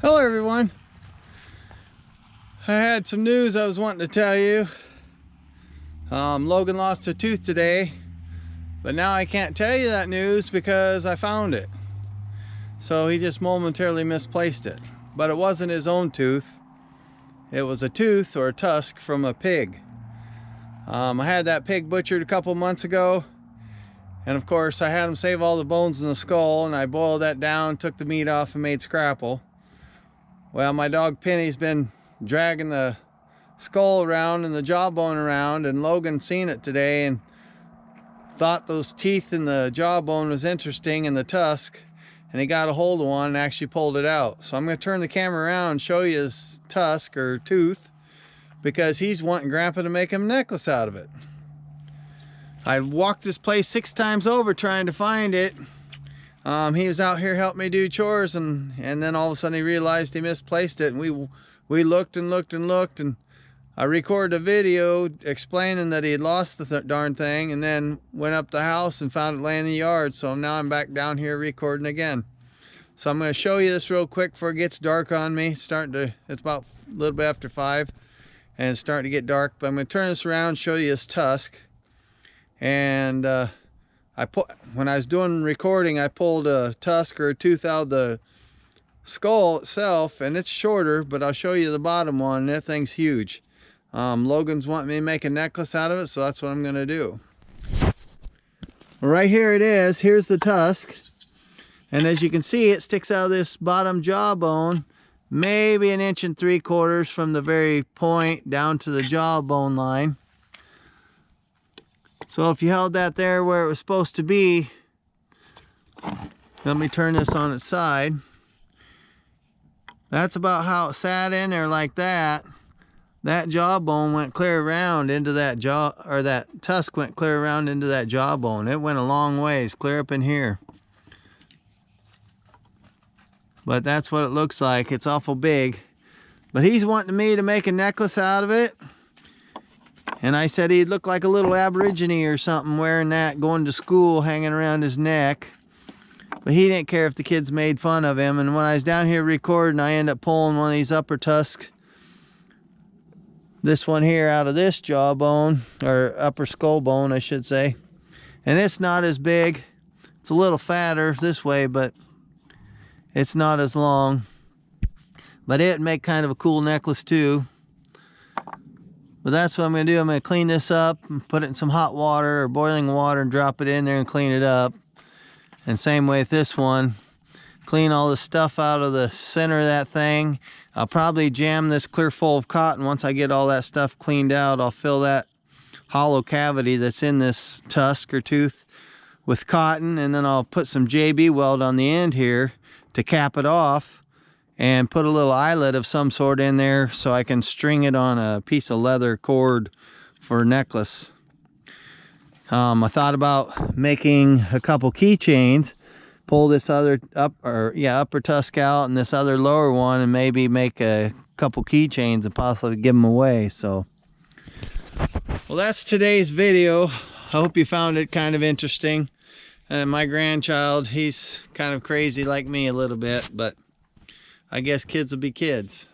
Hello everyone. I had some news I was wanting to tell you. Logan lost a tooth today, but now I can't tell you that news because I found it. So he just momentarily misplaced it. But it wasn't his own tooth. It was a tooth or a tusk from a pig. I had that pig butchered a couple months ago. And of course I had him save all the bones in the skull, and I boiled that down, took the meat off and made scrapple. Well, my dog Penny's been dragging the skull around and the jawbone around, and Logan seen it today and thought those teeth in the jawbone was interesting in the tusk, and he got a hold of one and actually pulled it out. So I'm going to turn the camera around and show you his tusk or tooth, because he's wanting Grandpa to make him a necklace out of it. I walked this place 6 times over trying to find it. He was out here helping me do chores, and then all of a sudden he realized he misplaced it, and we looked and looked and looked, and I recorded a video explaining that he had lost the darn thing, and then went up the house and found it laying in the yard. So now I'm back down here recording again. So I'm going to show you this real quick before it gets dark on me. It's about a little bit after 5 and it's starting to get dark, but I'm going to turn this around and show you his tusk. And when I was doing recording, I pulled a tusk or a tooth out of the skull itself, and it's shorter, but I'll show you the bottom one, and that thing's huge. Logan's wanting me to make a necklace out of it, so that's what I'm going to do. Right here it is. Here's the tusk, and as you can see, it sticks out of this bottom jawbone maybe 1 3/4 inches from the very point down to the jawbone line. So if you held that there where it was supposed to be, let me turn this on its side. That's about how it sat in there, like that. That jawbone went clear around into that that tusk went clear around into that jawbone. It went a long ways, clear up in here. But that's what it looks like. It's awful big. But he's wanting me to make a necklace out of it. And I said he'd look like a little Aborigine or something wearing that, going to school, hanging around his neck. But he didn't care if the kids made fun of him. And when I was down here recording, I ended up pulling one of these upper tusks, this one here, out of this jawbone, or upper skull bone, I should say. And it's not as big. It's a little fatter this way, but it's not as long. But it'd make kind of a cool necklace too. But that's what I'm going to do. I'm going to clean this up and put it in some hot water or boiling water and drop it in there and clean it up. And same way with this one. Clean all the stuff out of the center of that thing. I'll probably jam this clear full of cotton. Once I get all that stuff cleaned out, I'll fill that hollow cavity that's in this tusk or tooth with cotton, and then I'll put some JB weld on the end here to cap it off, and put a little eyelet of some sort in there so I can string it on a piece of leather cord for a necklace. I thought about making a couple keychains, pull this other upper tusk out and this other lower one, and maybe make a couple keychains and possibly give them away. So, well, that's today's video. I hope you found it kind of interesting. My grandchild, he's kind of crazy like me a little bit, but I guess kids will be kids.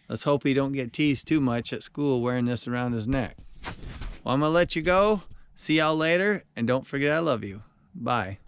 Let's hope he don't get teased too much at school wearing this around his neck. Well, I'm gonna let you go. See y'all later, and don't forget I love you. Bye.